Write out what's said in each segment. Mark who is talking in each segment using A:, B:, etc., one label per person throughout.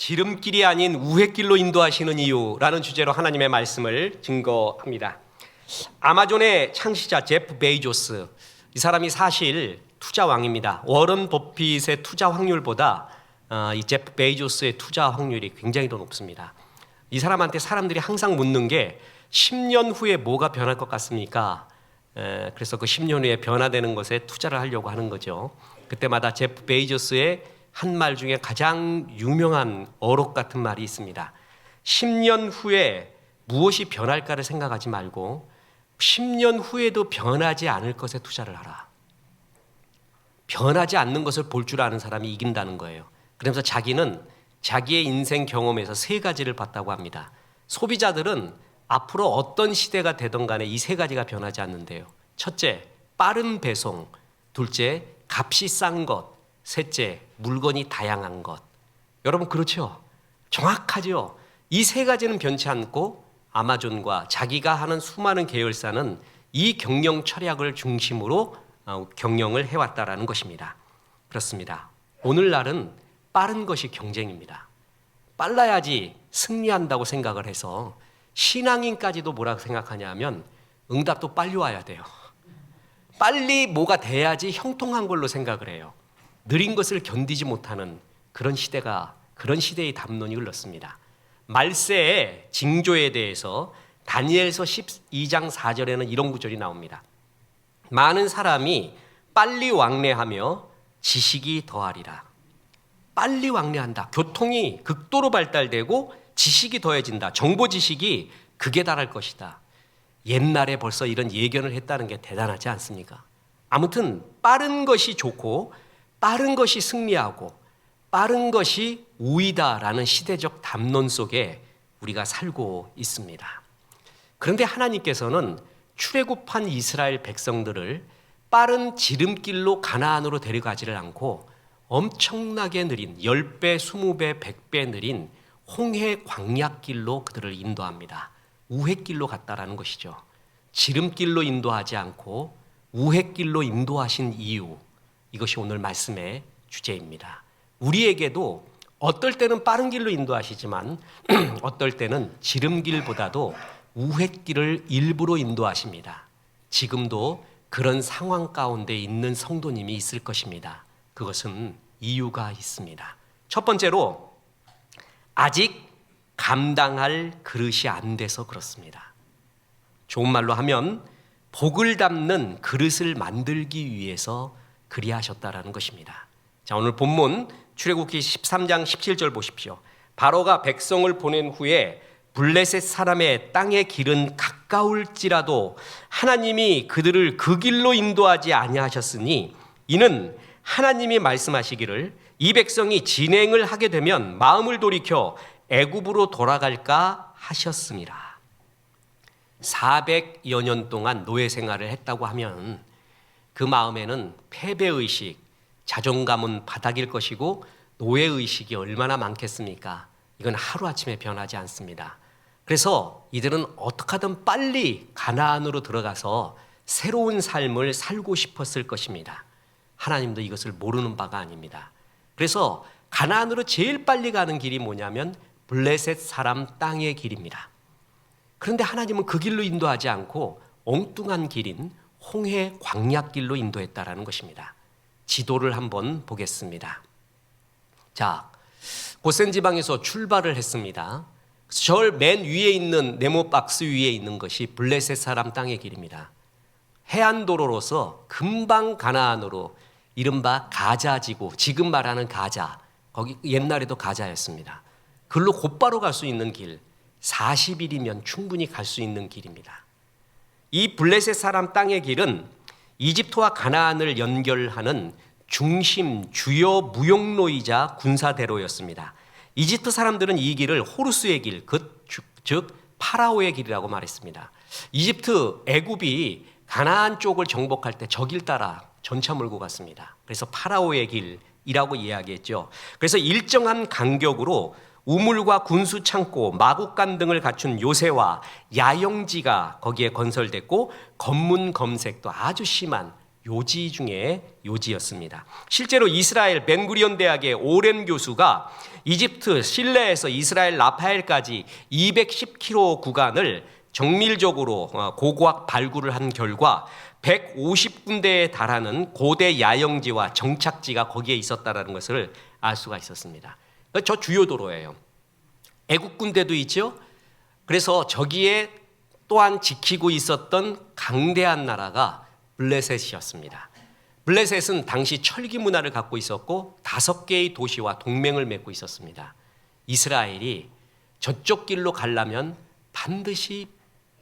A: 지름길이 아닌 우회길로 인도하시는 이유라는 주제로 하나님의 말씀을 증거합니다. 아마존의 창시자 제프 베이조스, 이 사람이 사실 투자왕입니다. 워런 버핏의 투자 확률보다 이 제프 베이조스의 투자 확률이 굉장히 더 높습니다. 이 사람한테 사람들이 항상 묻는 게 10년 후에 뭐가 변할 것 같습니까? 그래서 그 10년 후에 변화되는 것에 투자를 하려고 하는 거죠. 그때마다 제프 베이조스의 한 말 중에 가장 유명한 어록 같은 말이 있습니다. 10년 후에 무엇이 변할까를 생각하지 말고 10년 후에도 변하지 않을 것에 투자를 하라. 변하지 않는 것을 볼 줄 아는 사람이 이긴다는 거예요. 그러면서 자기는 자기의 인생 경험에서 세 가지를 봤다고 합니다. 소비자들은 앞으로 어떤 시대가 되던 간에 이 세 가지가 변하지 않는데요. 첫째, 빠른 배송. 둘째, 값이 싼 것. 셋째, 물건이 다양한 것. 여러분 그렇죠? 정확하죠? 이 세 가지는 변치 않고 아마존과 자기가 하는 수많은 계열사는 이 경영 철학을 중심으로 경영을 해왔다라는 것입니다. 그렇습니다. 오늘날은 빠른 것이 경쟁입니다. 빨라야지 승리한다고 생각을 해서 신앙인까지도 뭐라고 생각하냐면 응답도 빨리 와야 돼요. 빨리 뭐가 돼야지 형통한 걸로 생각을 해요. 느린 것을 견디지 못하는 그런 시대의 담론이 흘렀습니다. 말세의 징조에 대해서 다니엘서 12장 4절에는 이런 구절이 나옵니다. 많은 사람이 빨리 왕래하며 지식이 더하리라. 빨리 왕래한다. 교통이 극도로 발달되고 지식이 더해진다. 정보 지식이 극에 달할 것이다. 옛날에 벌써 이런 예견을 했다는 게 대단하지 않습니까? 아무튼 빠른 것이 좋고 빠른 것이 승리하고 빠른 것이 우위다라는 시대적 담론 속에 우리가 살고 있습니다. 그런데 하나님께서는 출애굽한 이스라엘 백성들을 빠른 지름길로 가나안으로 데려가지를 않고 엄청나게 느린 10배, 20배, 100배 느린 홍해 광야길로 그들을 인도합니다. 우회길로 갔다라는 것이죠. 지름길로 인도하지 않고 우회길로 인도하신 이유, 이것이 오늘 말씀의 주제입니다. 우리에게도 어떨 때는 빠른 길로 인도하시지만 어떨 때는 지름길보다도 우회길을 일부러 인도하십니다. 지금도 그런 상황 가운데 있는 성도님이 있을 것입니다. 그것은 이유가 있습니다. 첫 번째로 아직 감당할 그릇이 안 돼서 그렇습니다. 좋은 말로 하면 복을 담는 그릇을 만들기 위해서 그리하셨다라는 것입니다. 자, 오늘 본문 출애굽기 13장 17절 보십시오. 바로가 백성을 보낸 후에 블레셋 사람의 땅의 길은 가까울지라도 하나님이 그들을 그 길로 인도하지 아니하셨으니 이는 하나님이 말씀하시기를 이 백성이 진행을 하게 되면 마음을 돌이켜 애굽으로 돌아갈까 하셨습니다. 400여 년 동안 노예 생활을 했다고 하면 그 마음에는 패배의식, 자존감은 바닥일 것이고 노예의식이 얼마나 많겠습니까? 이건 하루아침에 변하지 않습니다. 그래서 이들은 어떻게 하든 빨리 가나안으로 들어가서 새로운 삶을 살고 싶었을 것입니다. 하나님도 이것을 모르는 바가 아닙니다. 그래서 가나안으로 제일 빨리 가는 길이 뭐냐면 블레셋 사람 땅의 길입니다. 그런데 하나님은 그 길로 인도하지 않고 엉뚱한 길인 홍해 광야길로 인도했다라는 것입니다. 지도를 한번 보겠습니다. 자, 고센 지방에서 출발을 했습니다. 절 맨 위에 있는 네모 박스 위에 있는 것이 블레셋 사람 땅의 길입니다. 해안도로로서 금방 가나안으로 이른바 가자지구, 지금 말하는 가자, 거기 옛날에도 가자였습니다. 글로 곧바로 갈 수 있는 길, 40일이면 충분히 갈 수 있는 길입니다. 이 블레셋 사람 땅의 길은 이집트와 가나안을 연결하는 중심 주요 무역로이자 군사대로였습니다. 이집트 사람들은 이 길을 호루스의 길, 즉 파라오의 길이라고 말했습니다. 이집트, 애굽이 가나안 쪽을 정복할 때 저 길 따라 전차 몰고 갔습니다. 그래서 파라오의 길이라고 이야기했죠. 그래서 일정한 간격으로 우물과 군수 창고, 마국간 등을 갖춘 요새와 야영지가 거기에 건설됐고 검문 검색도 아주 심한 요지 중에 요지였습니다. 실제로 이스라엘 벤구리온 대학의 오렌 교수가 이집트 실레에서 이스라엘 라파엘까지 210km 구간을 정밀적으로 고고학 발굴을 한 결과 150군데에 달하는 고대 야영지와 정착지가 거기에 있었다는 것을 알 수가 있었습니다. 저 주요 도로예요. 애국 군대도 있죠. 그래서 저기에 또한 지키고 있었던 강대한 나라가 블레셋이었습니다. 블레셋은 당시 철기 문화를 갖고 있었고 5개의 도시와 동맹을 맺고 있었습니다. 이스라엘이 저쪽 길로 가려면 반드시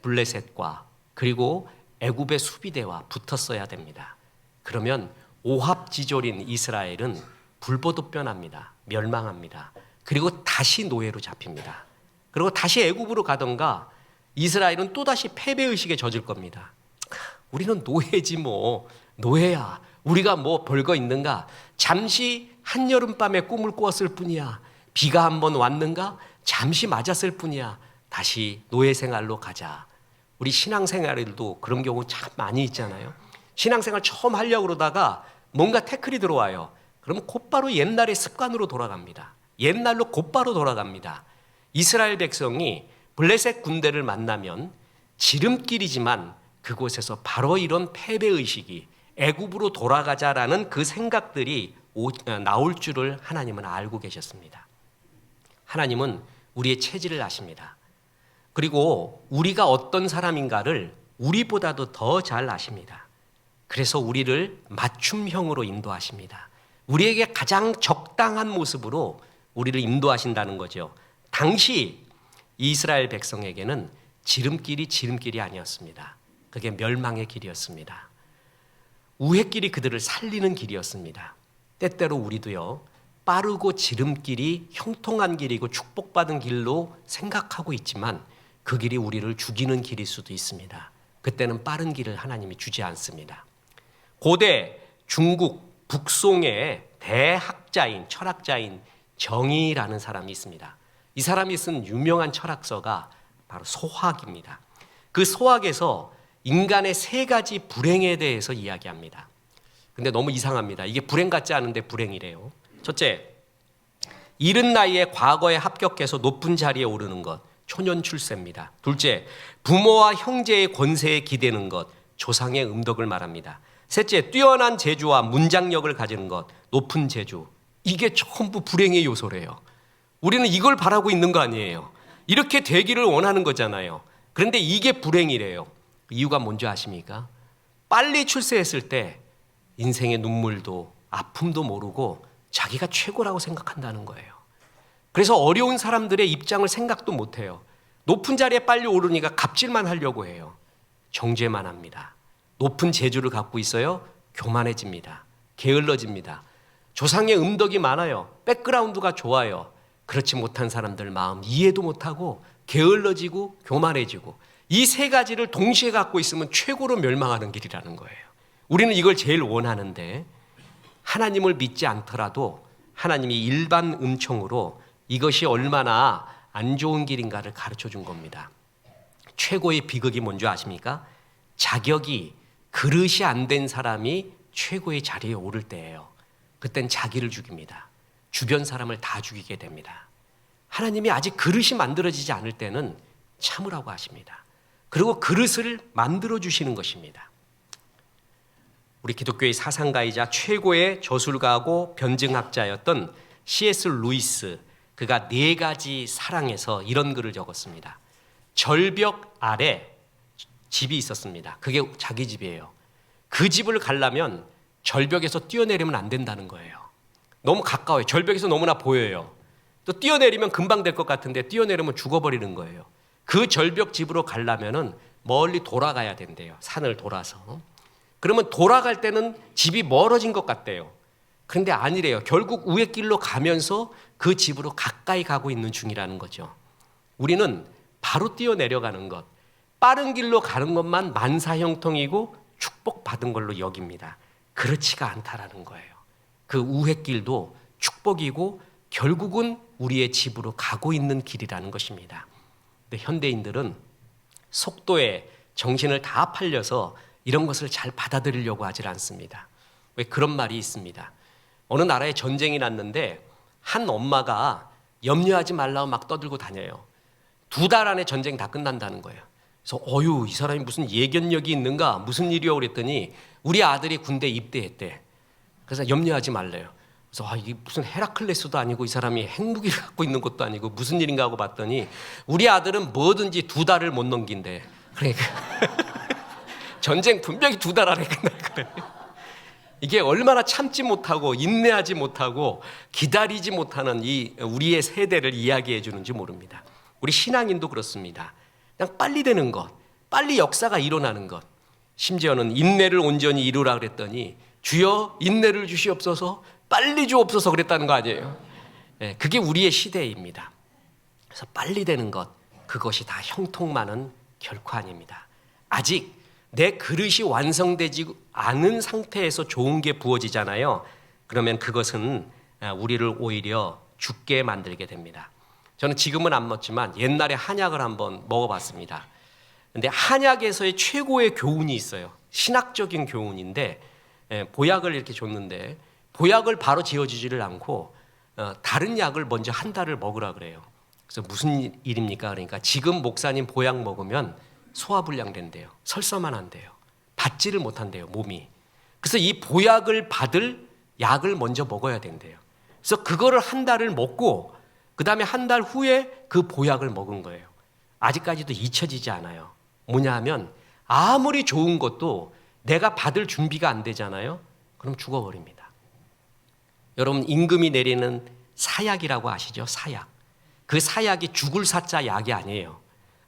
A: 블레셋과 그리고 애굽의 수비대와 붙었어야 됩니다. 그러면 오합지졸인 이스라엘은 불보듯변합니다. 멸망합니다. 그리고 다시 노예로 잡힙니다. 그리고 다시 애굽으로 가던가 이스라엘은 또다시 패배의식에 젖을 겁니다. 우리는 노예지 뭐. 노예야. 우리가 뭐 별거 있는가. 잠시 한여름밤에 꿈을 꾸었을 뿐이야. 비가 한번 왔는가. 잠시 맞았을 뿐이야. 다시 노예 생활로 가자. 우리 신앙생활에도 그런 경우 참 많이 있잖아요. 신앙생활 처음 하려고 그러다가 뭔가 태클이 들어와요. 그러면 곧바로 옛날의 습관으로 돌아갑니다. 옛날로 곧바로 돌아갑니다. 이스라엘 백성이 블레셋 군대를 만나면 지름길이지만 그곳에서 바로 이런 패배의식이 애굽으로 돌아가자라는 그 생각들이 나올 줄을 하나님은 알고 계셨습니다. 하나님은 우리의 체질을 아십니다. 그리고 우리가 어떤 사람인가를 우리보다도 더 잘 아십니다. 그래서 우리를 맞춤형으로 인도하십니다. 우리에게 가장 적당한 모습으로 우리를 인도하신다는 거죠. 당시 이스라엘 백성에게는 지름길이 아니었습니다. 그게 멸망의 길이었습니다. 우회길이 그들을 살리는 길이었습니다. 때때로 우리도요, 빠르고 지름길이 형통한 길이고 축복받은 길로 생각하고 있지만 그 길이 우리를 죽이는 길일 수도 있습니다. 그때는 빠른 길을 하나님이 주지 않습니다. 고대 중국 북송의 대학자인 철학자인 정의라는 사람이 있습니다. 이 사람이 쓴 유명한 철학서가 바로 소학입니다. 그 소학에서 인간의 3가지 불행에 대해서 이야기합니다. 근데 너무 이상합니다. 이게 불행 같지 않은데 불행이래요. 첫째, 이른 나이에 과거에 합격해서 높은 자리에 오르는 것, 초년 출세입니다. 둘째, 부모와 형제의 권세에 기대는 것, 조상의 음덕을 말합니다. 셋째, 뛰어난 재주와 문장력을 가지는 것, 높은 재주. 이게 전부 불행의 요소래요. 우리는 이걸 바라고 있는 거 아니에요. 이렇게 되기를 원하는 거잖아요. 그런데 이게 불행이래요. 이유가 뭔지 아십니까? 빨리 출세했을 때 인생의 눈물도 아픔도 모르고 자기가 최고라고 생각한다는 거예요. 그래서 어려운 사람들의 입장을 생각도 못해요. 높은 자리에 빨리 오르니까 갑질만 하려고 해요. 정죄만 합니다. 높은 재주를 갖고 있어요. 교만해집니다. 게을러집니다. 조상의 음덕이 많아요. 백그라운드가 좋아요. 그렇지 못한 사람들 마음 이해도 못하고 게을러지고 교만해지고 이 3가지를 동시에 갖고 있으면 최고로 멸망하는 길이라는 거예요. 우리는 이걸 제일 원하는데 하나님을 믿지 않더라도 하나님이 일반 은총으로 이것이 얼마나 안 좋은 길인가를 가르쳐 준 겁니다. 최고의 비극이 뭔지 아십니까? 자격이 그릇이 안 된 사람이 최고의 자리에 오를 때예요. 그땐 자기를 죽입니다. 주변 사람을 다 죽이게 됩니다. 하나님이 아직 그릇이 만들어지지 않을 때는 참으라고 하십니다. 그리고 그릇을 만들어 주시는 것입니다. 우리 기독교의 사상가이자 최고의 저술가고 변증학자였던 C.S. 루이스, 그가 4가지 사랑에서 이런 글을 적었습니다. 절벽 아래 집이 있었습니다. 그게 자기 집이에요. 그 집을 가려면 절벽에서 뛰어내리면 안 된다는 거예요. 너무 가까워요. 절벽에서 너무나 보여요. 또 뛰어내리면 금방 될 것 같은데 뛰어내리면 죽어버리는 거예요. 그 절벽 집으로 가려면은 멀리 돌아가야 된대요. 산을 돌아서. 그러면 돌아갈 때는 집이 멀어진 것 같대요. 그런데 아니래요. 결국 우회 길로 가면서 그 집으로 가까이 가고 있는 중이라는 거죠. 우리는 바로 뛰어내려가는 것, 빠른 길로 가는 것만 만사형통이고 축복받은 걸로 여깁니다. 그렇지가 않다라는 거예요. 그 우회길도 축복이고 결국은 우리의 집으로 가고 있는 길이라는 것입니다. 근데 현대인들은 속도에 정신을 다 팔려서 이런 것을 잘 받아들이려고 하질 않습니다. 왜 그런 말이 있습니다. 어느 나라에 전쟁이 났는데 한 엄마가 염려하지 말라고 막 떠들고 다녀요. 2달 안에 전쟁 다 끝난다는 거예요. 그래서 이 사람이 무슨 예견력이 있는가, 무슨 일이요 그랬더니 우리 아들이 군대 입대했대. 그래서 염려하지 말래요. 그래서 이게 무슨 헤라클레스도 아니고 이 사람이 핵무기를 갖고 있는 것도 아니고 무슨 일인가 하고 봤더니 우리 아들은 뭐든지 2달을 못 넘긴대. 그러니까 전쟁 분명히 2달 안에 끝날 거예요. 이게 얼마나 참지 못하고 인내하지 못하고 기다리지 못하는 이 우리의 세대를 이야기해 주는지 모릅니다. 우리 신앙인도 그렇습니다. 그냥 빨리 되는 것, 빨리 역사가 일어나는 것. 심지어는 인내를 온전히 이루라 그랬더니 주여 인내를 주시옵소서, 빨리 주옵소서 그랬다는 거 아니에요. 그게 우리의 시대입니다. 그래서 빨리 되는 것, 그것이 다 형통만은 결코 아닙니다. 아직 내 그릇이 완성되지 않은 상태에서 좋은 게 부어지잖아요. 그러면 그것은 우리를 오히려 죽게 만들게 됩니다. 저는 지금은 안 먹지만 옛날에 한약을 한번 먹어봤습니다. 근데 한약에서의 최고의 교훈이 있어요. 신학적인 교훈인데 보약을 이렇게 줬는데 보약을 바로 지어주지를 않고 다른 약을 먼저 한 달을 먹으라 그래요. 그래서 무슨 일입니까? 그러니까 지금 목사님 보약 먹으면 소화불량 된대요. 설사만 한대요. 받지를 못한대요, 몸이. 그래서 이 보약을 받을 약을 먼저 먹어야 된대요. 그래서 그거를 한 달을 먹고 그 다음에 한 달 후에 그 보약을 먹은 거예요. 아직까지도 잊혀지지 않아요. 뭐냐 하면 아무리 좋은 것도 내가 받을 준비가 안 되잖아요. 그럼 죽어버립니다. 여러분 임금이 내리는 사약이라고 아시죠? 사약. 그 사약이 죽을 사자 약이 아니에요.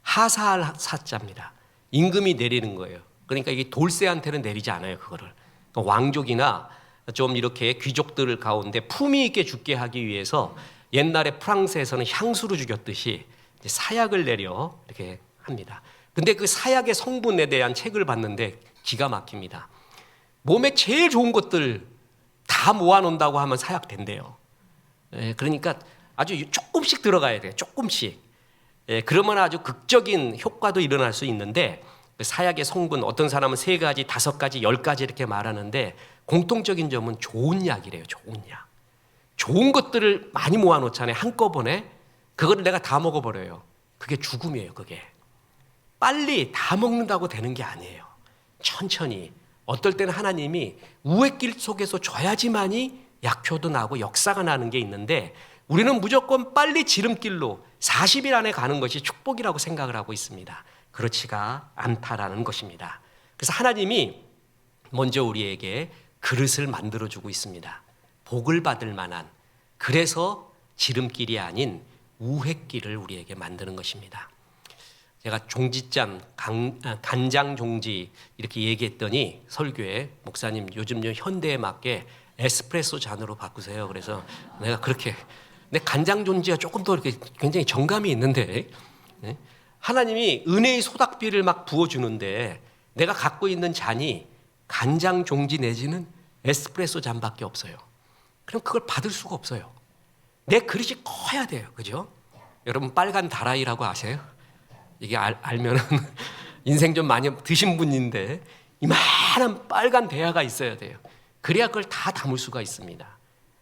A: 하사할 사자입니다. 임금이 내리는 거예요. 그러니까 이게 돌쇠한테는 내리지 않아요. 그거를. 왕족이나 좀 이렇게 귀족들 가운데 품위 있게 죽게 하기 위해서 옛날에 프랑스에서는 향수로 죽였듯이 사약을 내려 이렇게 합니다. 근데 그 사약의 성분에 대한 책을 봤는데 기가 막힙니다. 몸에 제일 좋은 것들 다 모아놓는다고 하면 사약 된대요. 그러니까 아주 조금씩 들어가야 돼요. 조금씩. 그러면 아주 극적인 효과도 일어날 수 있는데 사약의 성분 어떤 사람은 3가지, 5가지, 10가지 이렇게 말하는데 공통적인 점은 좋은 약이래요. 좋은 약. 좋은 것들을 많이 모아놓잖아요. 한꺼번에. 그거를 내가 다 먹어버려요. 그게 죽음이에요. 그게. 빨리 다 먹는다고 되는 게 아니에요. 천천히. 어떨 때는 하나님이 우회길 속에서 줘야지만이 약효도 나고 역사가 나는 게 있는데 우리는 무조건 빨리 지름길로 40일 안에 가는 것이 축복이라고 생각을 하고 있습니다. 그렇지가 않다라는 것입니다. 그래서 하나님이 먼저 우리에게 그릇을 만들어주고 있습니다. 복을 받을 만한, 그래서 지름길이 아닌 우회길을 우리에게 만드는 것입니다. 제가 종지잔, 간장 종지 이렇게 얘기했더니 설교에 목사님 요즘 현대에 맞게 에스프레소 잔으로 바꾸세요. 그래서 내가 그렇게 근데 간장 종지가 조금 더 이렇게 굉장히 정감이 있는데 하나님이 은혜의 소닥비를 막 부어주는데 내가 갖고 있는 잔이 간장 종지 내지는 에스프레소 잔밖에 없어요. 그럼 그걸 받을 수가 없어요. 내 그릇이 커야 돼요. 그죠? 여러분 빨간 다라이라고 아세요? 이게 알면은 인생 좀 많이 드신 분인데 이만한 빨간 대야가 있어야 돼요. 그래야 그걸 다 담을 수가 있습니다.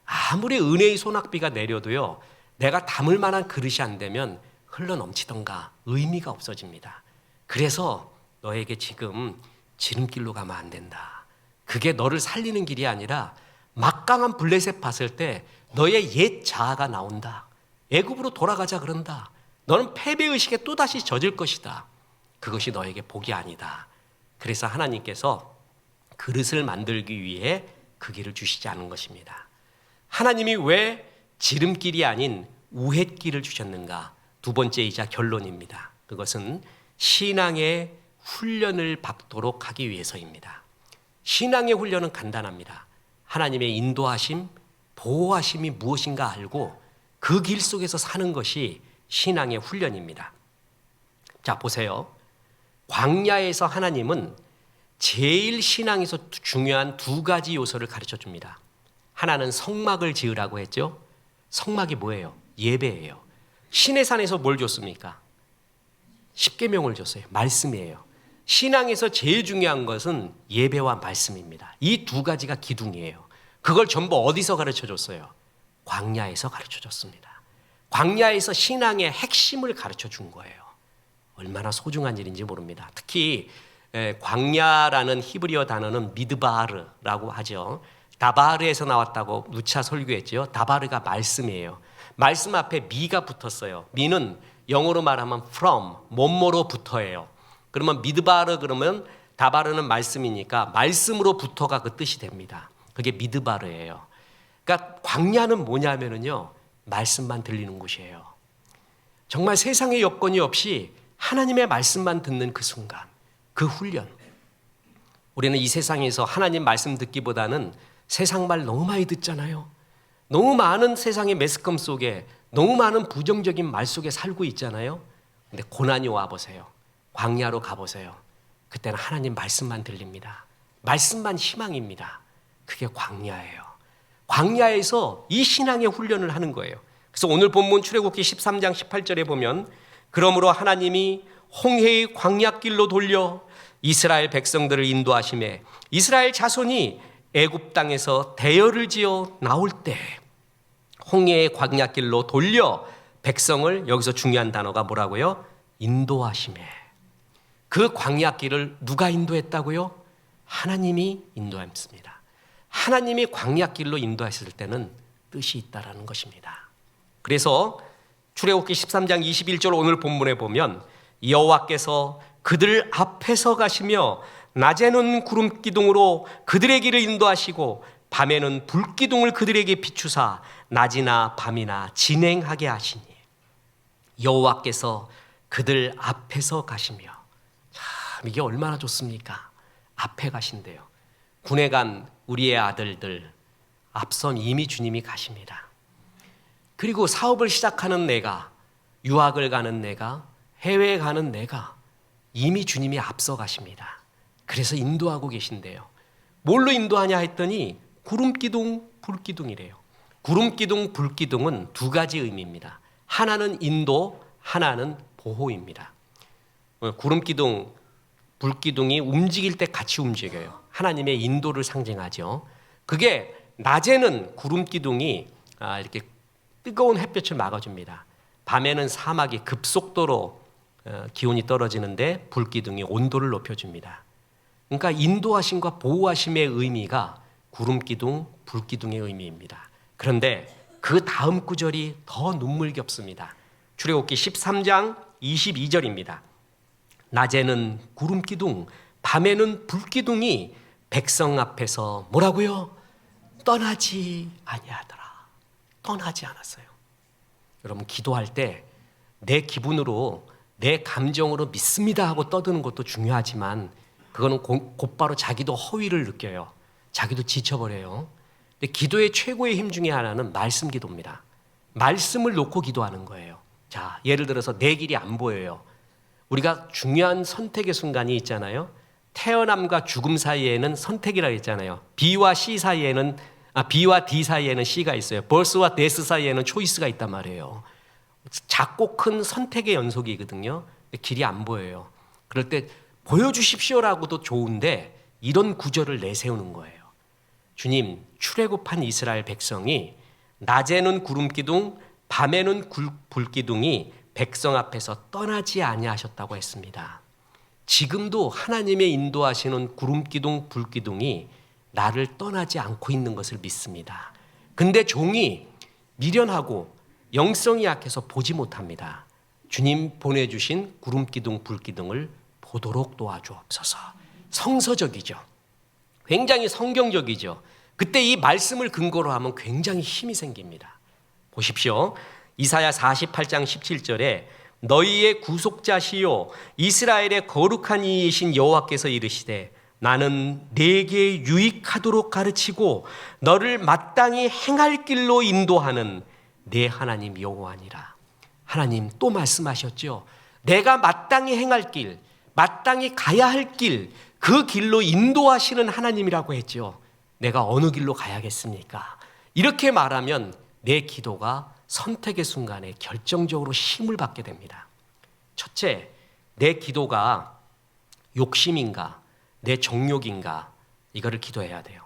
A: 아무리 은혜의 소낙비가 내려도요, 내가 담을 만한 그릇이 안 되면 흘러넘치던가 의미가 없어집니다. 그래서 너에게 지금 지름길로 가면 안 된다. 그게 너를 살리는 길이 아니라 막강한 블레셋 봤을 때 너의 옛 자아가 나온다. 애굽으로 돌아가자 그런다. 너는 패배의식에 또다시 젖을 것이다. 그것이 너에게 복이 아니다. 그래서 하나님께서 그릇을 만들기 위해 그 길을 주시지 않은 것입니다. 하나님이 왜 지름길이 아닌 우회길을 주셨는가? 2번째이자 결론입니다. 그것은 신앙의 훈련을 받도록 하기 위해서입니다. 신앙의 훈련은 간단합니다. 하나님의 인도하심, 보호하심이 무엇인가 알고 그 길 속에서 사는 것이 신앙의 훈련입니다. 자, 보세요. 광야에서 하나님은 제일 신앙에서 중요한 2가지 요소를 가르쳐 줍니다. 하나는 성막을 지으라고 했죠. 성막이 뭐예요? 예배예요. 시내산에서 뭘 줬습니까? 십계명을 줬어요. 말씀이에요. 신앙에서 제일 중요한 것은 예배와 말씀입니다. 이 두 가지가 기둥이에요. 그걸 전부 어디서 가르쳐 줬어요? 광야에서 가르쳐 줬습니다. 광야에서 신앙의 핵심을 가르쳐 준 거예요. 얼마나 소중한 일인지 모릅니다. 특히 광야라는 히브리어 단어는 미드바르라고 하죠. 다바르에서 나왔다고 누차 설교했죠. 다바르가 말씀이에요. 말씀 앞에 미가 붙었어요. 미는 영어로 말하면 from, 뭐뭐로부터예요. 그러면 미드바르 그러면 다바르는 말씀이니까 말씀으로부터가 그 뜻이 됩니다. 그게 미드바르예요. 그러니까 광야는 뭐냐면요, 말씀만 들리는 곳이에요. 정말 세상의 여건이 없이 하나님의 말씀만 듣는 그 순간, 그 훈련. 우리는 이 세상에서 하나님 말씀 듣기보다는 세상 말 너무 많이 듣잖아요. 너무 많은 세상의 매스컴 속에 너무 많은 부정적인 말 속에 살고 있잖아요. 근데 고난이 와보세요. 광야로 가보세요. 그때는 하나님 말씀만 들립니다. 말씀만 희망입니다. 그게 광야예요. 광야에서 이 신앙의 훈련을 하는 거예요. 그래서 오늘 본문 출애굽기 13장 18절에 보면 그러므로 하나님이 홍해의 광야길로 돌려 이스라엘 백성들을 인도하시매 이스라엘 자손이 애굽 땅에서 대열을 지어 나올 때 홍해의 광야길로 돌려 백성을, 여기서 중요한 단어가 뭐라고요? 인도하시매. 그 광야길을 누가 인도했다고요? 하나님이 인도했습니다. 하나님이 광야길로 인도했을 때는 뜻이 있다라는 것입니다. 그래서 출애굽기 13장 21절 오늘 본문에 보면 여호와께서 그들 앞에서 가시며 낮에는 구름 기둥으로 그들의 길을 인도하시고 밤에는 불 기둥을 그들에게 비추사 낮이나 밤이나 진행하게 하시니 여호와께서 그들 앞에서 가시며. 참 이게 얼마나 좋습니까? 앞에 가신대요. 군에 간 우리의 아들들 앞선 이미 주님이 가십니다. 그리고 사업을 시작하는 내가, 유학을 가는 내가, 해외에 가는 내가 이미 주님이 앞서 가십니다. 그래서 인도하고 계신데요. 뭘로 인도하냐 했더니 구름기둥, 불기둥이래요. 구름기둥, 불기둥은 두 가지 의미입니다. 하나는 인도, 하나는 보호입니다. 구름기둥, 불기둥이 움직일 때 같이 움직여요. 하나님의 인도를 상징하죠. 그게 낮에는 구름기둥이 이렇게 뜨거운 햇볕을 막아줍니다. 밤에는 사막이 급속도로 기온이 떨어지는데 불기둥이 온도를 높여줍니다. 그러니까 인도하심과 보호하심의 의미가 구름기둥, 불기둥의 의미입니다. 그런데 그 다음 구절이 더 눈물겹습니다. 출애굽기 13장 22절입니다. 낮에는 구름기둥, 밤에는 불기둥이 백성 앞에서 뭐라고요? 떠나지 아니하더라. 떠나지 않았어요. 여러분 기도할 때 내 기분으로 내 감정으로 믿습니다 하고 떠드는 것도 중요하지만 그거는 곧바로 자기도 허위를 느껴요. 자기도 지쳐버려요. 근데 기도의 최고의 힘 중에 하나는 말씀 기도입니다. 말씀을 놓고 기도하는 거예요. 자, 예를 들어서 내 길이 안 보여요. 우리가 중요한 선택의 순간이 있잖아요. 태어남과 죽음 사이에는 선택이라고 했잖아요. B와 D 사이에는 C가 있어요. birth와 death 사이에는 choice가 있단 말이에요. 작고 큰 선택의 연속이거든요. 길이 안 보여요. 그럴 때 보여주십시오라고도 좋은데 이런 구절을 내세우는 거예요. 주님, 출애굽한 이스라엘 백성이 낮에는 구름기둥, 밤에는 불기둥이 백성 앞에서 떠나지 아니하셨다고 했습니다. 지금도 하나님의 인도하시는 구름기둥, 불기둥이 나를 떠나지 않고 있는 것을 믿습니다. 근데 종이 미련하고 영성이 약해서 보지 못합니다. 주님 보내주신 구름기둥, 불기둥을 보도록 도와주옵소서. 성서적이죠. 굉장히 성경적이죠. 그때 이 말씀을 근거로 하면 굉장히 힘이 생깁니다. 보십시오. 이사야 48장 17절에 너희의 구속자시요 이스라엘의 거룩한 이이신 여호와께서 이르시되 나는 네게 유익하도록 가르치고 너를 마땅히 행할 길로 인도하는 내 하나님 여호와니라. 하나님 또 말씀하셨죠. 내가 마땅히 행할 길, 마땅히 가야 할 길, 그 길로 인도하시는 하나님이라고 했죠. 내가 어느 길로 가야겠습니까? 이렇게 말하면 내 기도가 선택의 순간에 결정적으로 힘을 받게 됩니다. 첫째, 내 기도가 욕심인가? 내 정욕인가? 이거를 기도해야 돼요.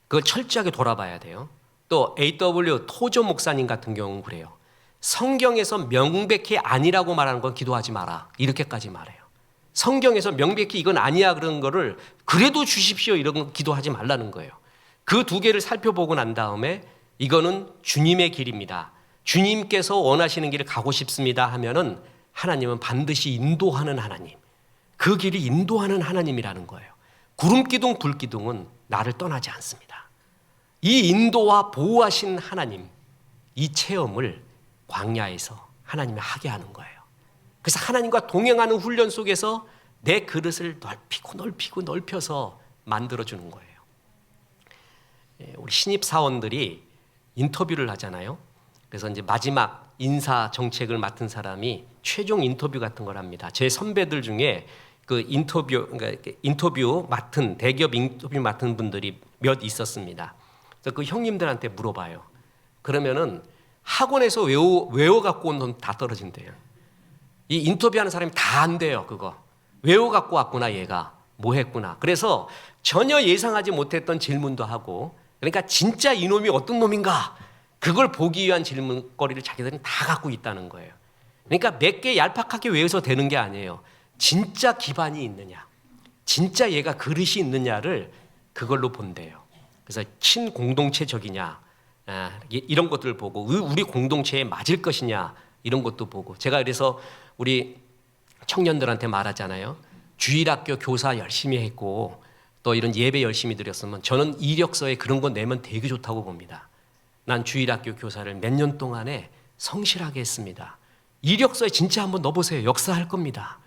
A: 그걸 철저하게 돌아봐야 돼요. 또 A.W. 토조 목사님 같은 경우는 그래요. 성경에서 명백히 아니라고 말하는 건 기도하지 마라. 이렇게까지 말해요. 성경에서 명백히 이건 아니야 그런 거를 그래도 주십시오 이런 건 기도하지 말라는 거예요. 그 두 개를 살펴보고 난 다음에 이거는 주님의 길입니다. 주님께서 원하시는 길을 가고 싶습니다 하면은 하나님은 반드시 인도하는 하나님. 그 길이 인도하는 하나님이라는 거예요. 구름기둥 불기둥은 나를 떠나지 않습니다. 이 인도와 보호하신 하나님, 이 체험을 광야에서 하나님이 하게 하는 거예요. 그래서 하나님과 동행하는 훈련 속에서 내 그릇을 넓혀서 만들어주는 거예요. 우리 신입사원들이 인터뷰를 하잖아요. 그래서 이제 마지막 인사 정책을 맡은 사람이 최종 인터뷰 같은 걸 합니다. 제 선배들 중에 그 인터뷰 맡은 대기업 인터뷰 맡은 분들이 몇 있었습니다. 그래서 그 형님들한테 물어봐요. 그러면은 학원에서 외워 갖고 온 돈 다 떨어진대요. 이 인터뷰하는 사람이 다 안 돼요. 그거 외워 갖고 왔구나 얘가 뭐 했구나. 그래서 전혀 예상하지 못했던 질문도 하고, 그러니까 진짜 이놈이 어떤 놈인가 그걸 보기 위한 질문거리를 자기들은 다 갖고 있다는 거예요. 그러니까 몇 개 얄팍하게 외워서 되는 게 아니에요. 진짜 기반이 있느냐, 진짜 얘가 그릇이 있느냐를 그걸로 본대요. 그래서 친공동체적이냐, 이런 것들을 보고 우리 공동체에 맞을 것이냐 이런 것도 보고. 제가 그래서 우리 청년들한테 말하잖아요. 주일학교 교사 열심히 했고 또 이런 예배 열심히 드렸으면 저는 이력서에 그런 거 내면 되게 좋다고 봅니다. 난 주일학교 교사를 몇 년 동안에 성실하게 했습니다. 이력서에 진짜 한번 넣어보세요. 역사할 겁니다.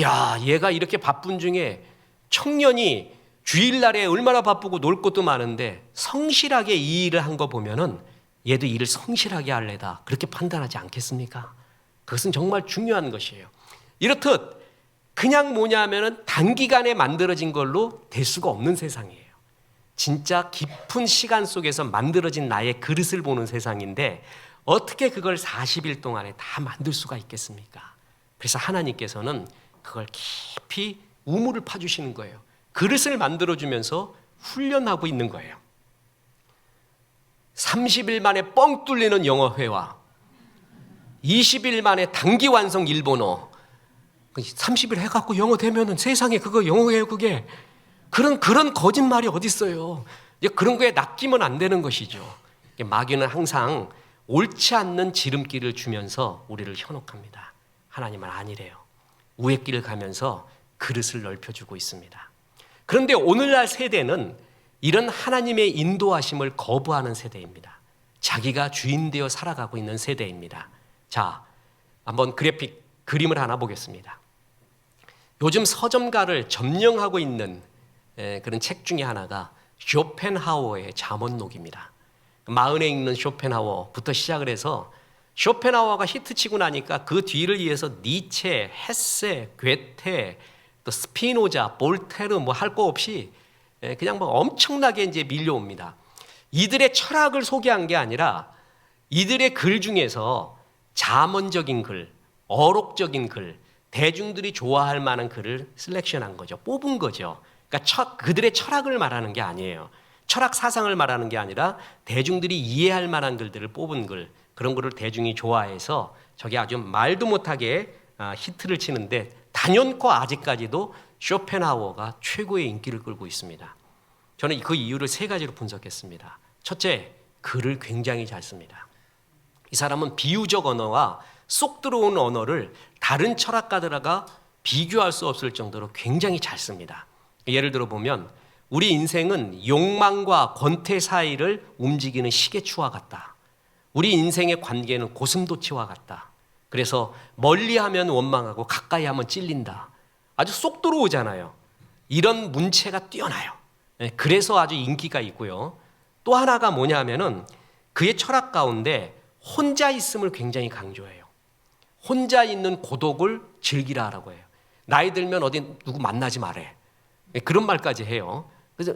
A: 야, 얘가 이렇게 바쁜 중에 청년이 주일날에 얼마나 바쁘고 놀 것도 많은데 성실하게 이 일을 한 거 보면은 얘도 일을 성실하게 할래다 그렇게 판단하지 않겠습니까? 그것은 정말 중요한 것이에요. 이렇듯 그냥 뭐냐면은 단기간에 만들어진 걸로 될 수가 없는 세상이에요. 진짜 깊은 시간 속에서 만들어진 나의 그릇을 보는 세상인데 어떻게 그걸 40일 동안에 다 만들 수가 있겠습니까? 그래서 하나님께서는 그걸 깊이 우물을 파주시는 거예요. 그릇을 만들어주면서 훈련하고 있는 거예요. 30일 만에 뻥 뚫리는 영어 회화, 20일 만에 단기 완성 일본어, 30일 해갖고 영어 되면은 세상에 그거 영어예요 그게. 그런 거짓말이 어디 있어요. 그런 거에 낚이면 안 되는 것이죠. 마귀는 항상 옳지 않는 지름길을 주면서 우리를 현혹합니다. 하나님은 아니래요. 우의 길을 가면서 그릇을 넓혀주고 있습니다. 그런데 오늘날 세대는 이런 하나님의 인도하심을 거부하는 세대입니다. 자기가 주인 되어 살아가고 있는 세대입니다. 자, 한번 그림을 하나 보겠습니다. 요즘 서점가를 점령하고 있는 그런 책 중에 하나가 쇼펜하우어의 잠언록입니다. 마흔에 읽는 쇼펜하우어부터 시작을 해서 쇼펜하우어가 히트치고 나니까 그 뒤를 이어서 니체, 헤세, 괴테, 또 스피노자, 볼테르 뭐 할 거 없이 그냥 뭐 엄청나게 이제 밀려옵니다. 이들의 철학을 소개한 게 아니라 이들의 글 중에서 잠언적인 글, 어록적인 글, 대중들이 좋아할 만한 글을 셀렉션한 거죠. 뽑은 거죠. 그러니까 그들의 철학을 말하는 게 아니에요. 철학 사상을 말하는 게 아니라 대중들이 이해할 만한 글들을 뽑은 글, 그런 글을 대중이 좋아해서 저게 아주 말도 못하게 히트를 치는데 단연코 아직까지도 쇼펜하우어가 최고의 인기를 끌고 있습니다. 저는 그 이유를 세 가지로 분석했습니다. 첫째, 글을 굉장히 잘 씁니다. 이 사람은 비유적 언어와 쏙 들어오는 언어를 다른 철학가들과 비교할 수 없을 정도로 굉장히 잘 씁니다. 예를 들어 보면 우리 인생은 욕망과 권태 사이를 움직이는 시계추와 같다. 우리 인생의 관계는 고슴도치와 같다. 그래서 멀리하면 원망하고 가까이하면 찔린다. 아주 쏙 들어오잖아요. 이런 문체가 뛰어나요. 그래서 아주 인기가 있고요. 또 하나가 뭐냐면은 그의 철학 가운데 혼자 있음을 굉장히 강조해요. 혼자 있는 고독을 즐기라 하라고 해요. 나이 들면 어디 누구 만나지 말래. 그런 말까지 해요. 그래서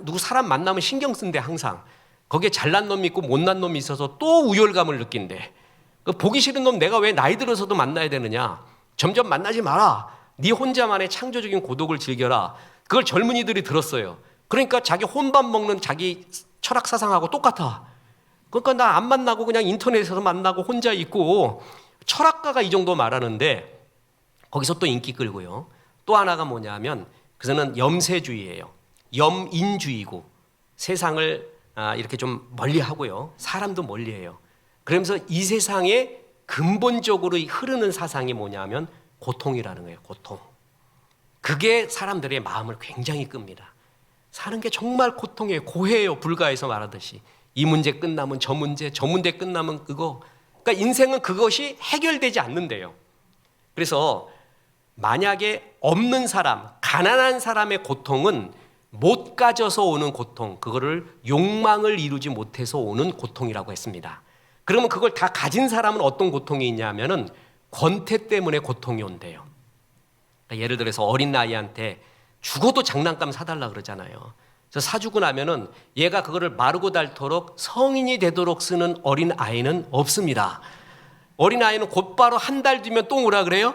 A: 누구 사람 만나면 신경 쓴대 항상. 거기에 잘난 놈이 있고 못난 놈이 있어서 또 우열감을 느낀대. 보기 싫은 놈 내가 왜 나이 들어서도 만나야 되느냐. 점점 만나지 마라. 네 혼자만의 창조적인 고독을 즐겨라. 그걸 젊은이들이 들었어요. 그러니까 자기 혼밥 먹는 자기 철학 사상하고 똑같아. 그러니까 나 안 만나고 그냥 인터넷에서 만나고 혼자 있고, 철학가가 이 정도 말하는데 거기서 또 인기 끌고요. 또 하나가 뭐냐면 그거는 염세주의예요. 염인주의고, 세상을 이렇게 좀 멀리하고요, 사람도 멀리해요. 그러면서 이 세상에 근본적으로 흐르는 사상이 뭐냐면 고통이라는 거예요. 고통. 그게 사람들의 마음을 굉장히 끕니다. 사는 게 정말 고통이에요. 고해예요. 불가에서 말하듯이 이 문제 끝나면 저 문제, 저 문제 끝나면 그거. 그러니까 인생은 그것이 해결되지 않는데요. 그래서 만약에 없는 사람, 가난한 사람의 고통은 못 가져서 오는 고통, 그거를 욕망을 이루지 못해서 오는 고통이라고 했습니다. 그러면 그걸 다 가진 사람은 어떤 고통이 있냐면은 권태 때문에 고통이 온대요. 그러니까 예를 들어서 어린 아이한테 죽어도 장난감 사달라 그러잖아요. 그래서 사주고 나면은 얘가 그거를 마르고 닳도록 성인이 되도록 쓰는 어린 아이는 없습니다. 어린 아이는 곧바로 한 달 뒤면 또 뭐라 그래요?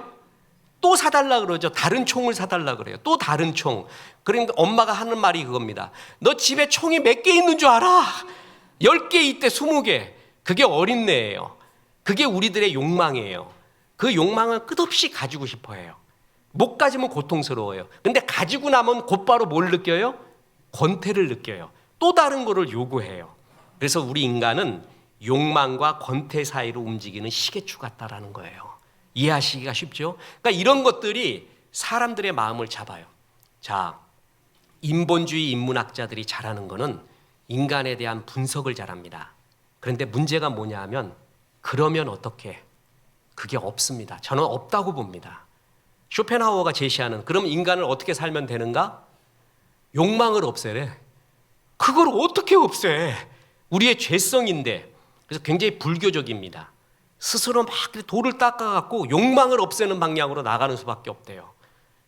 A: 또 사달라 그러죠. 다른 총을 사달라 그래요. 또 다른 총. 그러니까 엄마가 하는 말이 그겁니다. 너 집에 총이 몇 개 있는 줄 알아? 10개 있대, 20개. 그게 어린애예요. 그게 우리들의 욕망이에요. 그 욕망은 끝없이 가지고 싶어 해요. 못 가지면 고통스러워요. 근데 가지고 나면 곧바로 뭘 느껴요? 권태를 느껴요. 또 다른 거를 요구해요. 그래서 우리 인간은 욕망과 권태 사이로 움직이는 시계추 같다라는 거예요. 이해하시기가 쉽죠? 그러니까 이런 것들이 사람들의 마음을 잡아요. 자, 인본주의 인문학자들이 잘하는 거는 인간에 대한 분석을 잘합니다. 그런데 문제가 뭐냐 하면 그러면 어떻게? 그게 없습니다. 저는 없다고 봅니다. 쇼펜하우어가 제시하는 그럼 인간을 어떻게 살면 되는가? 욕망을 없애래. 그걸 어떻게 없애? 우리의 죄성인데. 그래서 굉장히 불교적입니다. 스스로 막 돌을 닦아갖고 욕망을 없애는 방향으로 나가는 수밖에 없대요.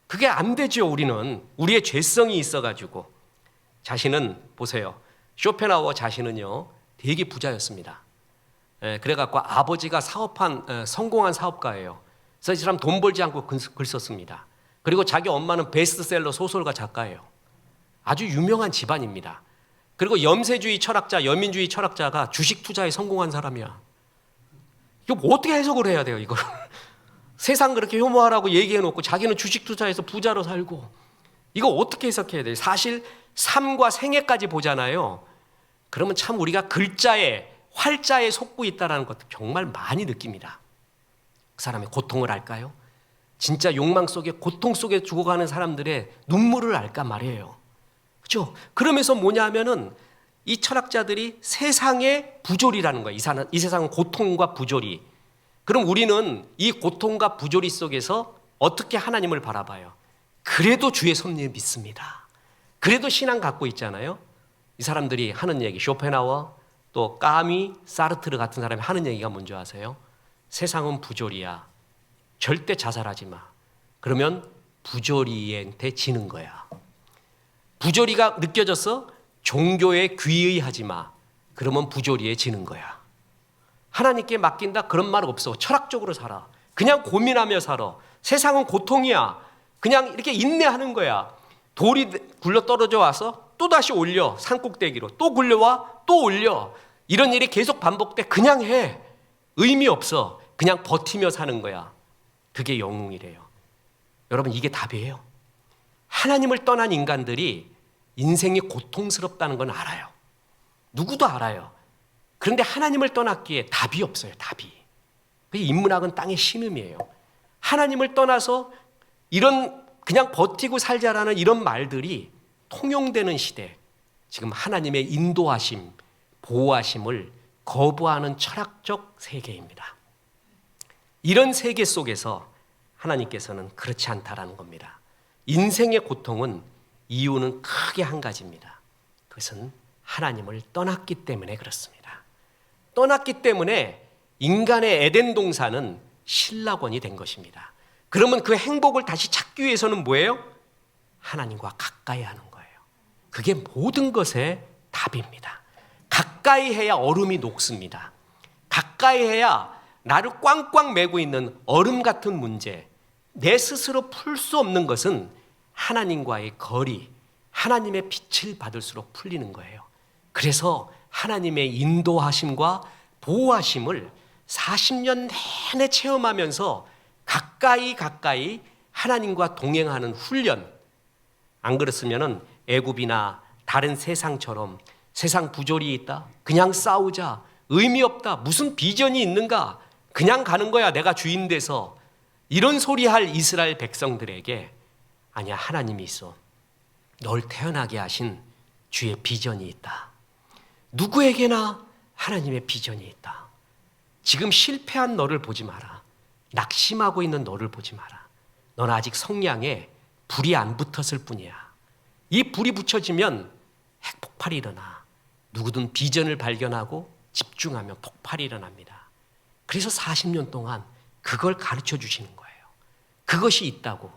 A: 그게 안 되죠. 우리는 우리의 죄성이 있어가지고. 자신은 보세요. 쇼펜하우어 자신은요 되게 부자였습니다. 그래갖고 아버지가 사업한 성공한 사업가예요. 그래서 이 사람 돈 벌지 않고 글 썼습니다. 그리고 자기 엄마는 베스트셀러 소설가 작가예요. 아주 유명한 집안입니다. 그리고 염세주의 철학자, 여민주의 철학자가 주식 투자에 성공한 사람이야. 이거 뭐 어떻게 해석을 해야 돼요, 이걸? 세상 그렇게 혐오하라고 얘기해놓고 자기는 주식 투자해서 부자로 살고. 이거 어떻게 해석해야 돼요? 사실 삶과 생애까지 보잖아요. 그러면 참 우리가 글자에, 활자에 속고 있다는 것도 정말 많이 느낍니다. 그 사람의 고통을 알까요? 진짜 욕망 속에, 고통 속에 죽어가는 사람들의 눈물을 알까 말이에요. 그렇죠? 그러면서 뭐냐 하면은 이 철학자들이 세상의 부조리라는 거예요. 이 세상은 고통과 부조리. 그럼 우리는 이 고통과 부조리 속에서 어떻게 하나님을 바라봐요? 그래도 주의 섭리에 믿습니다. 그래도 신앙 갖고 있잖아요. 이 사람들이 하는 얘기, 쇼펜하우어, 또 까미, 사르트르 같은 사람이 하는 얘기가 뭔지 아세요? 세상은 부조리야. 절대 자살하지 마. 그러면 부조리한테 지는 거야. 부조리가 느껴졌어? 종교에 귀의하지 마. 그러면 부조리에 지는 거야. 하나님께 맡긴다? 그런 말 없어. 철학적으로 살아. 그냥 고민하며 살아. 세상은 고통이야. 그냥 이렇게 인내하는 거야. 돌이 굴러 떨어져 와서 또다시 올려. 산꼭대기로. 또 굴려와 또 올려. 이런 일이 계속 반복돼. 그냥 해. 의미 없어. 그냥 버티며 사는 거야. 그게 영웅이래요. 여러분, 이게 답이에요. 하나님을 떠난 인간들이 인생이 고통스럽다는 건 알아요. 누구도 알아요. 그런데 하나님을 떠났기에 답이 없어요. 답이. 인문학은 땅의 신음이에요. 하나님을 떠나서 이런 그냥 버티고 살자라는 이런 말들이 통용되는 시대, 지금 하나님의 인도하심, 보호하심을 거부하는 철학적 세계입니다. 이런 세계 속에서 하나님께서는 그렇지 않다라는 겁니다. 인생의 고통은 이유는 크게 한 가지입니다. 그것은 하나님을 떠났기 때문에 그렇습니다. 떠났기 때문에 인간의 에덴 동산은 신락원이 된 것입니다. 그러면 그 행복을 다시 찾기 위해서는 뭐예요? 하나님과 가까이 하는 거예요. 그게 모든 것의 답입니다. 가까이 해야 얼음이 녹습니다. 가까이 해야 나를 꽝꽝 메고 있는 얼음 같은 문제, 내 스스로 풀 수 없는 것은 하나님과의 거리, 하나님의 빛을 받을수록 풀리는 거예요. 그래서 하나님의 인도하심과 보호하심을 40년 내내 체험하면서 가까이 하나님과 동행하는 훈련. 안 그랬으면은 애굽이나 다른 세상처럼 세상 부조리 있다, 그냥 싸우자, 의미 없다, 무슨 비전이 있는가, 그냥 가는 거야 내가 주인 돼서, 이런 소리 할 이스라엘 백성들에게 아니야, 하나님이 있어. 널 태어나게 하신 주의 비전이 있다. 누구에게나 하나님의 비전이 있다. 지금 실패한 너를 보지 마라. 낙심하고 있는 너를 보지 마라. 너는 아직 성량에 불이 안 붙었을 뿐이야. 이 불이 붙여지면 핵폭발이 일어나. 누구든 비전을 발견하고 집중하면 폭발이 일어납니다. 그래서 40년 동안 그걸 가르쳐 주시는 거예요. 그것이 있다고.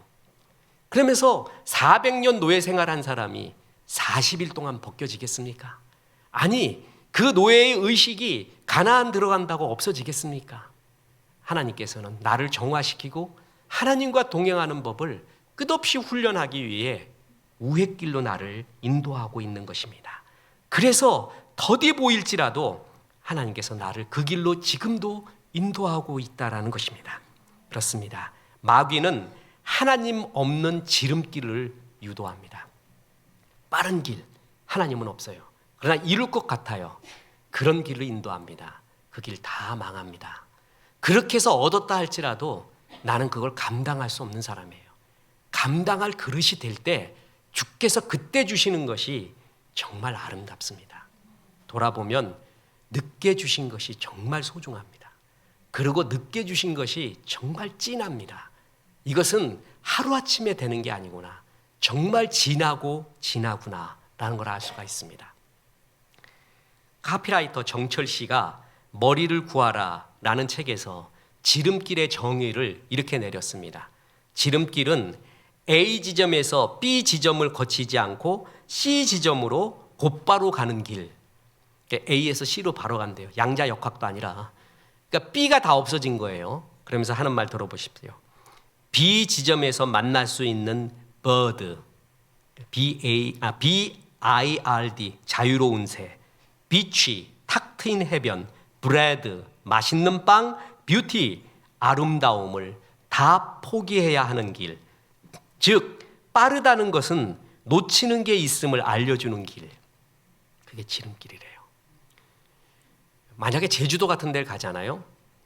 A: 그러면서 400년 노예 생활한 사람이 40일 동안 벗겨지겠습니까? 아니, 그 노예의 의식이 가나안 들어간다고 없어지겠습니까? 하나님께서는 나를 정화시키고 하나님과 동행하는 법을 끝없이 훈련하기 위해 우회길로 나를 인도하고 있는 것입니다. 그래서 더디 보일지라도 하나님께서 나를 그 길로 지금도 인도하고 있다라는 것입니다. 그렇습니다. 마귀는 하나님 없는 지름길을 유도합니다. 빠른 길, 하나님은 없어요. 그러나 이룰 것 같아요. 그런 길을 인도합니다. 그 길 다 망합니다. 그렇게 해서 얻었다 할지라도 나는 그걸 감당할 수 없는 사람이에요. 감당할 그릇이 될 때 주께서 그때 주시는 것이 정말 아름답습니다. 돌아보면 늦게 주신 것이 정말 소중합니다. 그리고 늦게 주신 것이 정말 진합니다. 이것은 하루아침에 되는 게 아니구나. 정말 진하구나 라는 걸 알 수가 있습니다. 카피라이터 정철 씨가 머리를 구하라 라는 책에서 지름길의 정의를 이렇게 내렸습니다. 지름길은 A 지점에서 B 지점을 거치지 않고 C 지점으로 곧바로 가는 길. A에서 C로 바로 간대요. 양자역학도 아니라. 그러니까 B가 다 없어진 거예요. 그러면서 하는 말 들어보십시오. B 지점에서 만날 수 있는 bird, B-I-R-D, 자유로운 새, beach, 탁 트인 해변, bread, 맛있는 빵, beauty, 아름다움을 다 포기해야 하는 길. 즉, 빠르다는 것은 놓치는 게 있음을 알려주는 길. 그게 지름길이래요. 만약에 제주도 같은 데를 가잖아요.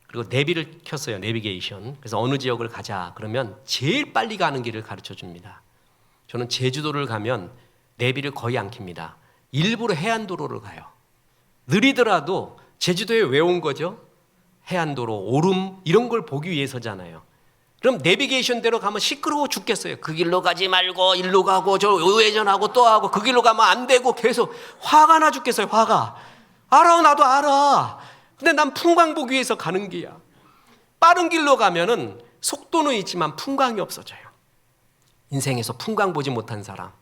A: 그리고 내비를 켰어요. 내비게이션. 그래서 어느 지역을 가자. 그러면 제일 빨리 가는 길을 가르쳐 줍니다. 저는 제주도를 가면 내비를 거의 안 켭니다. 일부러 해안도로를 가요. 느리더라도 제주도에 왜 온 거죠? 해안도로, 오름 이런 걸 보기 위해서잖아요. 그럼 내비게이션대로 가면 시끄러워 죽겠어요. 그 길로 가지 말고 일로 가고 저 우회전하고 또 하고 그 길로 가면 안 되고 계속 화가 나 죽겠어요. 화가. 알아, 나도 알아. 근데 난 풍광 보기 위해서 가는 길이야. 빠른 길로 가면은 속도는 있지만 풍광이 없어져요. 인생에서 풍광 보지 못한 사람,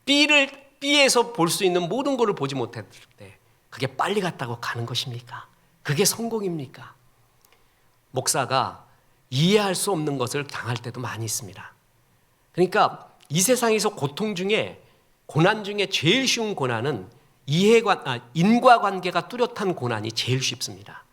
A: B에서 볼 수 있는 모든 것을 보지 못했을 때 그게 빨리 갔다고 가는 것입니까? 그게 성공입니까? 목사가 이해할 수 없는 것을 당할 때도 많이 있습니다. 그러니까 이 세상에서 고통 중에, 고난 중에 제일 쉬운 고난은 인과관계가 뚜렷한 고난이 제일 쉽습니다.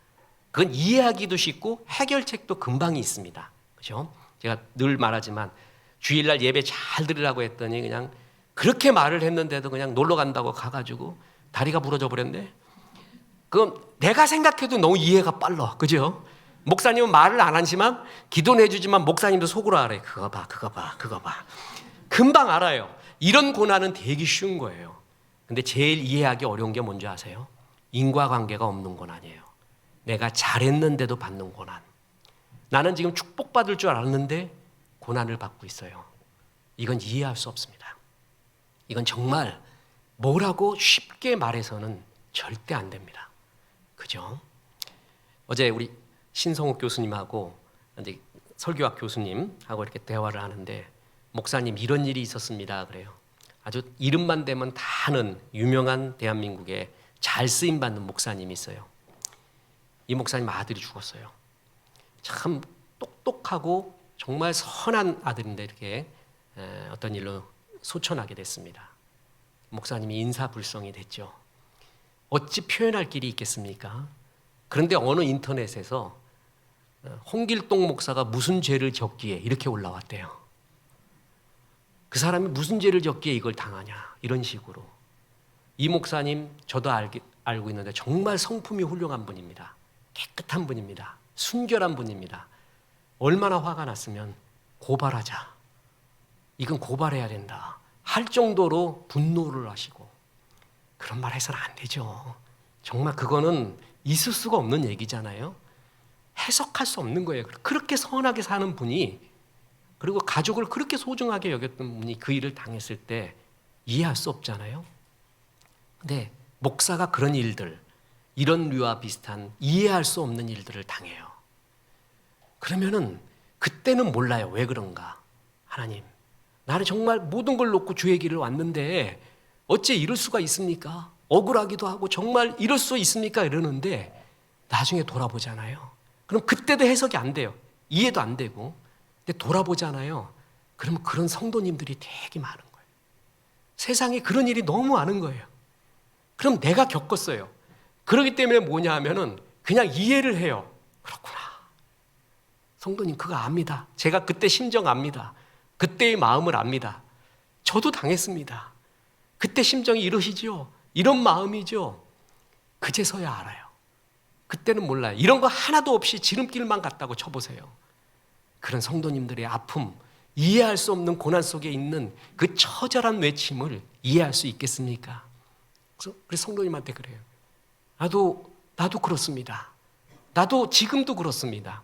A: 그건 이해하기도 쉽고 해결책도 금방 있습니다. 그죠? 제가 늘 말하지만 주일날 예배 잘 들으라고 했더니 그냥 그렇게 말을 했는데도 그냥 놀러 간다고 가가지고 다리가 부러져 버렸네. 그럼 내가 생각해도 너무 이해가 빨라. 그죠? 목사님은 말을 안 하지만 기도는 해주지만 목사님도 속으로 알아요. 그거 봐. 금방 알아요. 이런 고난은 되게 쉬운 거예요. 근데 제일 이해하기 어려운 게 뭔지 아세요? 인과관계가 없는 고난이에요. 내가 잘했는데도 받는 고난. 나는 지금 축복받을 줄 알았는데 고난을 받고 있어요. 이건 이해할 수 없습니다. 이건 정말 뭐라고 쉽게 말해서는 절대 안 됩니다. 그죠? 어제 우리 신성욱 교수님하고 이제 설교학 교수님하고 이렇게 대화를 하는데 목사님 이런 일이 있었습니다. 그래요. 아주 이름만 대면 다 아는 유명한 대한민국에 잘 쓰임 받는 목사님이 있어요. 이 목사님 아들이 죽었어요. 참 똑똑하고 정말 선한 아들인데 이렇게 어떤 일로 소천하게 됐습니다. 목사님이 인사불성이 됐죠. 어찌 표현할 길이 있겠습니까? 그런데 어느 인터넷에서 홍길동 목사가 무슨 죄를 졌기에 이렇게 올라왔대요. 그 사람이 무슨 죄를 졌기에 이걸 당하냐, 이런 식으로. 이 목사님 저도 알고 있는데 정말 성품이 훌륭한 분입니다. 깨끗한 분입니다. 순결한 분입니다. 얼마나 화가 났으면 고발하자, 이건 고발해야 된다 할 정도로 분노를 하시고, 그런 말 해서는 안 되죠. 정말 그거는 있을 수가 없는 얘기잖아요. 해석할 수 없는 거예요. 그렇게 선하게 사는 분이, 그리고 가족을 그렇게 소중하게 여겼던 분이 그 일을 당했을 때 이해할 수 없잖아요. 근데 목사가 그런 일들, 이런 류와 비슷한 이해할 수 없는 일들을 당해요. 그러면은 그때는 몰라요. 왜 그런가? 하나님, 나는 정말 모든 걸 놓고 주의 길을 왔는데 어째 이럴 수가 있습니까? 억울하기도 하고 정말 이럴 수 있습니까? 이러는데 나중에 돌아보잖아요. 그럼 그때도 해석이 안 돼요. 이해도 안 되고. 근데 돌아보잖아요. 그러면 그런 성도님들이 되게 많은 거예요. 세상에 그런 일이 너무 많은 거예요. 그럼 내가 겪었어요. 그렇기 때문에 뭐냐 하면은 그냥 이해를 해요. 그렇구나. 성도님 그거 압니다. 제가 그때 심정 압니다. 그때의 마음을 압니다. 저도 당했습니다. 그때 심정이 이러시죠? 이런 마음이죠? 그제서야 알아요. 그때는 몰라요. 이런 거 하나도 없이 지름길만 갔다고 쳐보세요. 그런 성도님들의 아픔, 이해할 수 없는 고난 속에 있는 그 처절한 외침을 이해할 수 있겠습니까? 그래서 성도님한테 그래요. 나도 그렇습니다. 나도 지금도 그렇습니다.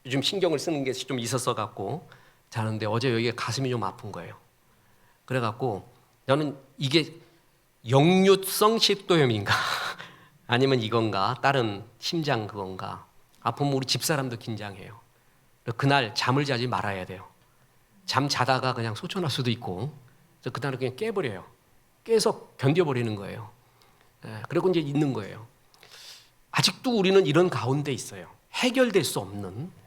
A: 요즘 신경을 쓰는 게 좀 있었어 갖고 자는데 어제 여기가 가슴이 좀 아픈 거예요. 그래 갖고 저는 이게 역류성 식도염인가 아니면 이건가 다른 심장 그건가 아프면 우리 집사람도 긴장해요. 그날 잠을 자지 말아야 돼요. 잠 자다가 그냥 소천할 수도 있고 그래서 그날은 그냥 깨버려요. 깨서 견뎌버리는 거예요. 그리고 이제 있는 거예요. 아직도 우리는 이런 가운데 있어요. 해결될 수 없는.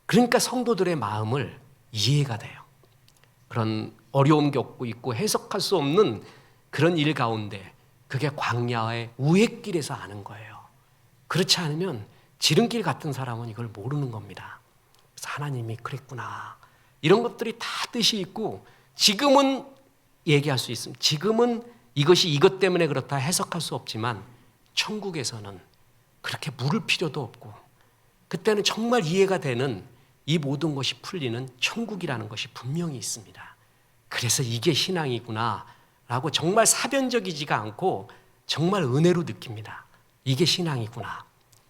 A: 그러니까 성도들의 마음을 이해가 돼요. 그런 어려움 겪고 있고 해석할 수 없는 그런 일 가운데 그게 광야의 우회길에서 아는 거예요. 그렇지 않으면 지름길 같은 사람은 이걸 모르는 겁니다. 그래서 하나님이 그랬구나. 이런 것들이 다 뜻이 있고 지금은 얘기할 수 있습니다. 지금은 이것이 이것 때문에 그렇다 해석할 수 없지만 천국에서는 그렇게 물을 필요도 없고 그때는 정말 이해가 되는 이 모든 것이 풀리는 천국이라는 것이 분명히 있습니다. 그래서 이게 신앙이구나 라고 정말 사변적이지가 않고 정말 은혜로 느낍니다. 이게 신앙이구나.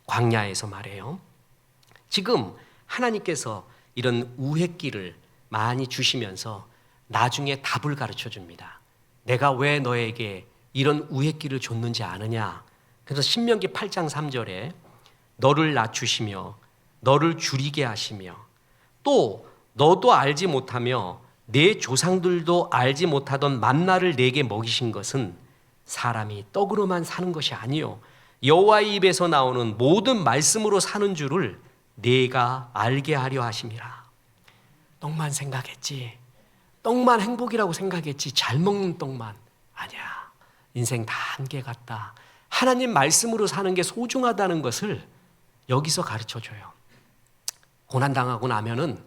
A: 광야에서 말해요. 지금 하나님께서 이런 우회길을 많이 주시면서 나중에 답을 가르쳐 줍니다. 내가 왜 너에게 이런 우회길을 줬는지 아느냐. 그래서 신명기 8장 3절에 너를 낮추시며 너를 줄이게 하시며 또 너도 알지 못하며 내 조상들도 알지 못하던 만나를 내게 먹이신 것은 사람이 떡으로만 사는 것이 아니요 여호와의 입에서 나오는 모든 말씀으로 사는 줄을 내가 알게 하려 하심이라. 떡만 생각했지, 떡만 행복이라고 생각했지, 잘 먹는 떡만 아니야. 인생 다 한계 같다. 하나님 말씀으로 사는 게 소중하다는 것을 여기서 가르쳐줘요. 고난당하고 나면은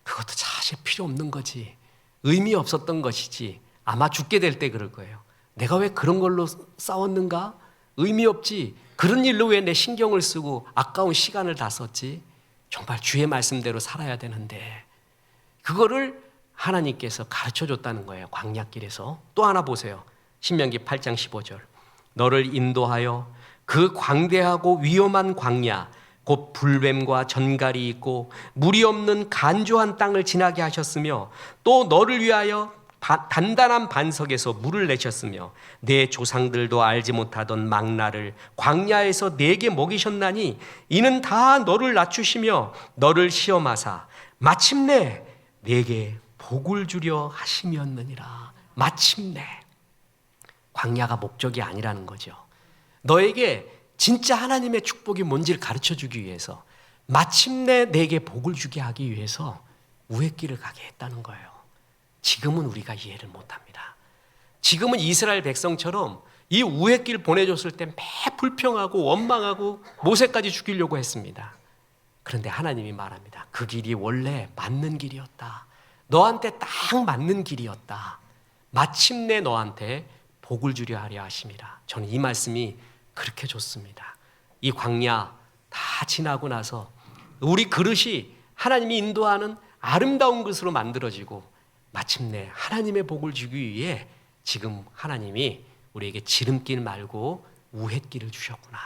A: 그것도 사실 필요 없는 거지, 의미 없었던 것이지, 아마 죽게 될 때 그럴 거예요. 내가 왜 그런 걸로 싸웠는가? 의미 없지. 그런 일로 왜 내 신경을 쓰고 아까운 시간을 다 썼지? 정말 주의 말씀대로 살아야 되는데 그거를 하나님께서 가르쳐줬다는 거예요. 광야길에서. 또 하나 보세요. 신명기 8장 15절 너를 인도하여 그 광대하고 위험한 광야 곧 불뱀과 전갈이 있고 물이 없는 간조한 땅을 지나게 하셨으며 또 너를 위하여 단단한 반석에서 물을 내셨으며 내 조상들도 알지 못하던 망나를 광야에서 내게 먹이셨나니 이는 다 너를 낮추시며 너를 시험하사 마침내 내게 복을 주려 하심이었느니라. 마침내. 광야가 목적이 아니라는 거죠. 너에게 진짜 하나님의 축복이 뭔지를 가르쳐주기 위해서 마침내 내게 복을 주게 하기 위해서 우회길을 가게 했다는 거예요. 지금은 우리가 이해를 못합니다. 지금은 이스라엘 백성처럼 이 우회길 보내줬을 때 매 불평하고 원망하고 모세까지 죽이려고 했습니다. 그런데 하나님이 말합니다. 그 길이 원래 맞는 길이었다. 너한테 딱 맞는 길이었다. 마침내 너한테 복을 주려 하려 하심이라. 저는 이 말씀이 그렇게 좋습니다. 이 광야 다 지나고 나서 우리 그릇이 하나님이 인도하는 아름다운 것으로 만들어지고 마침내 하나님의 복을 주기 위해 지금 하나님이 우리에게 지름길 말고 우회길을 주셨구나.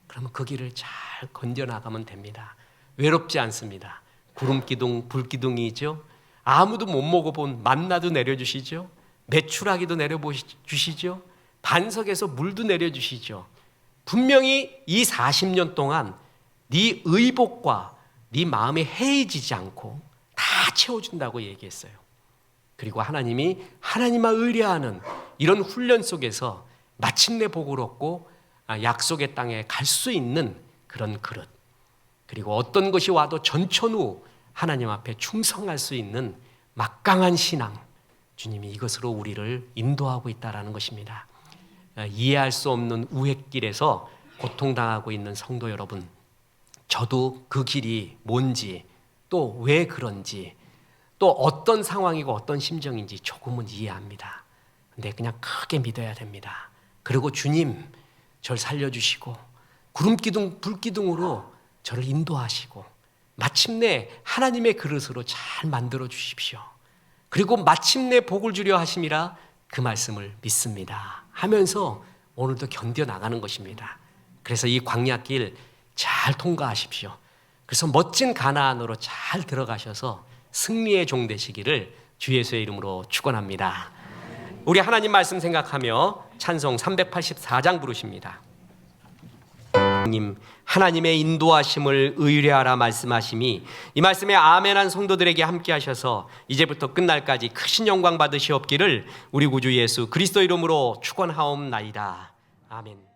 A: 그러면 그 길을 잘 건져나가면 됩니다. 외롭지 않습니다. 구름기둥, 불기둥이죠. 아무도 못 먹어본 만나도 내려주시죠. 메추라기도 내려주시죠. 반석에서 물도 내려주시죠. 분명히 이 40년 동안 네 의복과 네 마음이 해이지지 않고 다 채워준다고 얘기했어요. 그리고 하나님이 하나님만 의뢰하는 이런 훈련 속에서 마침내 복을 얻고 약속의 땅에 갈 수 있는 그런 그릇, 그리고 어떤 것이 와도 전천후 하나님 앞에 충성할 수 있는 막강한 신앙, 주님이 이것으로 우리를 인도하고 있다는 것입니다. 이해할 수 없는 우회길에서 고통당하고 있는 성도 여러분, 저도 그 길이 뭔지 또 왜 그런지 또 어떤 상황이고 어떤 심정인지 조금은 이해합니다. 근데 그냥 크게 믿어야 됩니다. 그리고 주님 저를 살려주시고 구름기둥 불기둥으로 저를 인도하시고 마침내 하나님의 그릇으로 잘 만들어 주십시오. 그리고 마침내 복을 주려 하심이라 그 말씀을 믿습니다 하면서 오늘도 견뎌나가는 것입니다. 그래서 이 광야길 잘 통과하십시오. 그래서 멋진 가나안으로 잘 들어가셔서 승리의 종 되시기를 주 예수의 이름으로 축원합니다. 우리 하나님 말씀 생각하며 찬송 384장 부르십니다. 하나님의 인도하심을 의뢰하라 말씀하심이 이 말씀에 아멘한 성도들에게 함께 하셔서 이제부터 끝날까지 크신 영광 받으시옵기를 우리 구주 예수 그리스도 이름으로 축원하옵나이다. 아멘.